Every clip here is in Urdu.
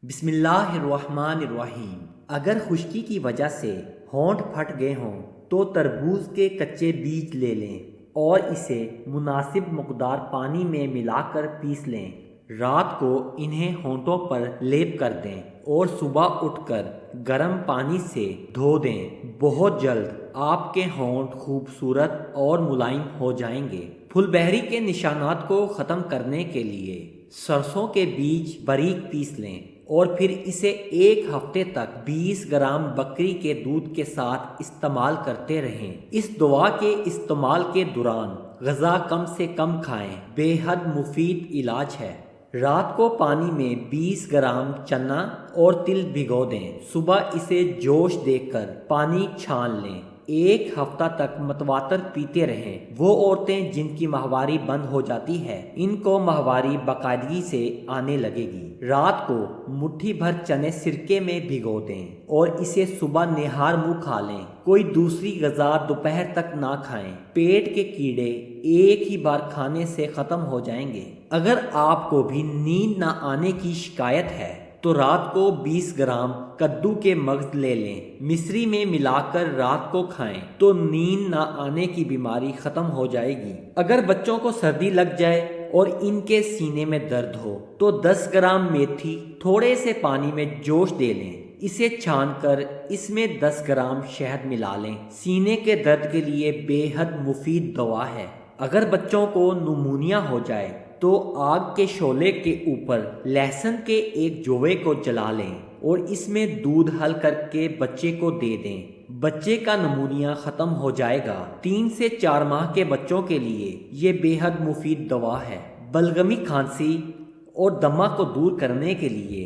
بسم اللہ الرحمن الرحیم۔ اگر خشکی کی وجہ سے ہونٹ پھٹ گئے ہوں تو تربوز کے کچے بیج لے لیں اور اسے مناسب مقدار پانی میں ملا کر پیس لیں۔ رات کو انہیں ہونٹوں پر لیپ کر دیں اور صبح اٹھ کر گرم پانی سے دھو دیں۔ بہت جلد آپ کے ہونٹ خوبصورت اور ملائم ہو جائیں گے۔ پھل بہری کے نشانات کو ختم کرنے کے لیے سرسوں کے بیج باریک پیس لیں اور پھر اسے 1 ہفتے تک 20 گرام بکری کے دودھ کے ساتھ استعمال کرتے رہیں۔ اس دوا کے استعمال کے دوران غذا کم سے کم کھائیں، بے حد مفید علاج ہے۔ رات کو پانی میں 20 گرام چنا اور تل بھگو دیں، صبح اسے جوش دے کر پانی چھان لیں۔ 1 ہفتہ تک متواتر پیتے رہیں۔ وہ عورتیں جن کی ماہواری بند ہو جاتی ہے، ان کو ماہواری باقاعدگی سے آنے لگے گی۔ رات کو مٹھی بھر چنے سرکے میں بھگو دیں اور اسے صبح نہار منہ کھا لیں۔ کوئی دوسری غذا دوپہر تک نہ کھائیں۔ پیٹ کے کیڑے ایک ہی بار کھانے سے ختم ہو جائیں گے۔ اگر آپ کو بھی نیند نہ آنے کی شکایت ہے تو رات کو 20 گرام کدو کے مغز لے لیں، مصری میں ملا کر رات کو کھائیں تو نیند نہ آنے کی بیماری ختم ہو جائے گی۔ اگر بچوں کو سردی لگ جائے اور ان کے سینے میں درد ہو تو 10 گرام میتھی تھوڑے سے پانی میں جوش دے لیں، اسے چھان کر اس میں 10 گرام شہد ملا لیں۔ سینے کے درد کے لیے بے حد مفید دوا ہے۔ اگر بچوں کو نمونیا ہو جائے تو آگ کے شعلے کے اوپر لہسن کے ایک جوے کو جلا لیں اور اس میں دودھ حل کر کے بچے کو دے دیں۔ بچے کا نمونیا ختم ہو جائے گا۔ 3 سے 4 ماہ کے بچوں کے لیے یہ بے حد مفید دوا ہے۔ بلغمی کھانسی اور دمہ کو دور کرنے کے لیے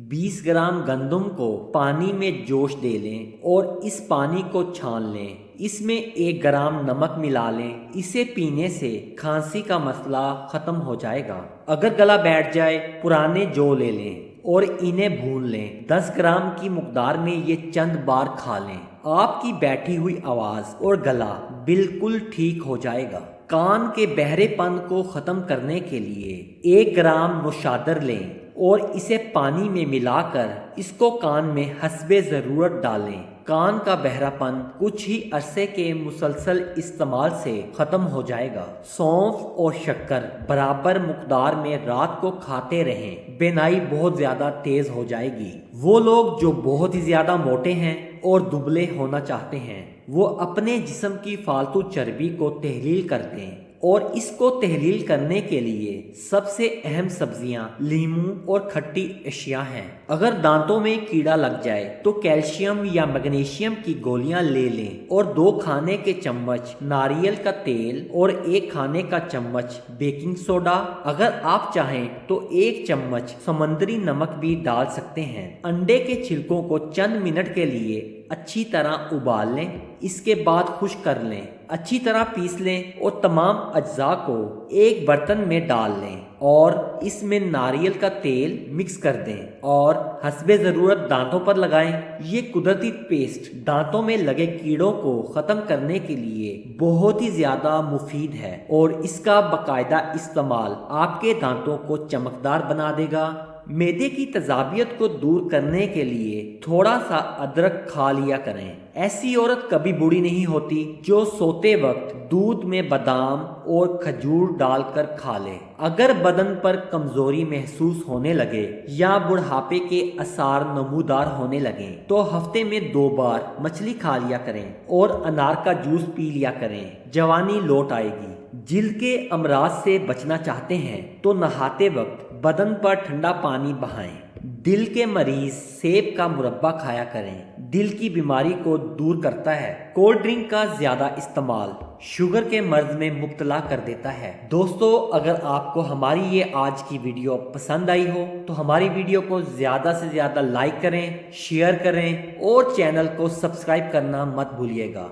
20 گرام گندم کو پانی میں جوش دے لیں اور اس پانی کو چھان لیں۔ اس میں 1 گرام نمک ملا لیں، اسے پینے سے کھانسی کا مسئلہ ختم ہو جائے گا۔ اگر گلا بیٹھ جائے پرانے جو لے لیں اور انہیں بھون لیں، 10 گرام کی مقدار میں یہ چند بار کھا لیں، آپ کی بیٹھی ہوئی آواز اور گلا بالکل ٹھیک ہو جائے گا۔ کان کے بہرے پن کو ختم کرنے کے لیے 1 گرام نوشادر لیں اور اسے پانی میں ملا کر اس کو کان میں حسب ضرورت ڈالیں۔ کان کا بہرا پن کچھ ہی عرصے کے مسلسل استعمال سے ختم ہو جائے گا۔ سونف اور شکر برابر مقدار میں رات کو کھاتے رہیں، بینائی بہت زیادہ تیز ہو جائے گی۔ وہ لوگ جو بہت ہی زیادہ موٹے ہیں اور دبلے ہونا چاہتے ہیں، وہ اپنے جسم کی فالتو چربی کو تحلیل کر دیں، اور اس کو تحلیل کرنے کے لیے سب سے اہم سبزیاں لیموں اور کھٹی اشیاء ہیں۔ اگر دانتوں میں کیڑا لگ جائے تو کیلشیم یا میگنیشیم کی گولیاں لے لیں اور 2 کھانے کے چمچ ناریل کا تیل اور 1 کھانے کا چمچ بیکنگ سوڈا، اگر آپ چاہیں تو 1 چمچ سمندری نمک بھی ڈال سکتے ہیں۔ انڈے کے چھلکوں کو چند منٹ کے لیے اچھی طرح ابال لیں، اس کے بعد خشک کر لیں، اچھی طرح پیس لیں اور تمام اجزاء کو ایک برتن میں ڈال لیں اور اس میں ناریل کا تیل مکس کر دیں اور حسب ضرورت دانتوں پر لگائیں۔ یہ قدرتی پیسٹ دانتوں میں لگے کیڑوں کو ختم کرنے کے لیے بہت ہی زیادہ مفید ہے اور اس کا باقاعدہ استعمال آپ کے دانتوں کو چمکدار بنا دے گا۔ معدے کی تیزابیت کو دور کرنے کے لیے تھوڑا سا ادرک کھا لیا کریں۔ ایسی عورت کبھی بوڑھی نہیں ہوتی جو سوتے وقت دودھ میں بادام اور کھجور ڈال کر کھا لے۔ اگر بدن پر کمزوری محسوس ہونے لگے یا بڑھاپے کے آثار نمودار ہونے لگیں تو ہفتے میں 2 بار مچھلی کھا لیا کریں اور انار کا جوس پی لیا کریں، جوانی لوٹ آئے گی۔ جلد کے امراض سے بچنا چاہتے ہیں تو نہاتے وقت بدن پر ٹھنڈا پانی بہائیں۔ دل کے مریض سیب کا مربع کھایا کریں، دل کی بیماری کو دور کرتا ہے۔ کولڈ ڈرنک کا زیادہ استعمال شوگر کے مرض میں مبتلا کر دیتا ہے۔ دوستو، اگر آپ کو ہماری یہ آج کی ویڈیو پسند آئی ہو تو ہماری ویڈیو کو زیادہ سے زیادہ لائک کریں، شیئر کریں اور چینل کو سبسکرائب کرنا مت بھولیے گا۔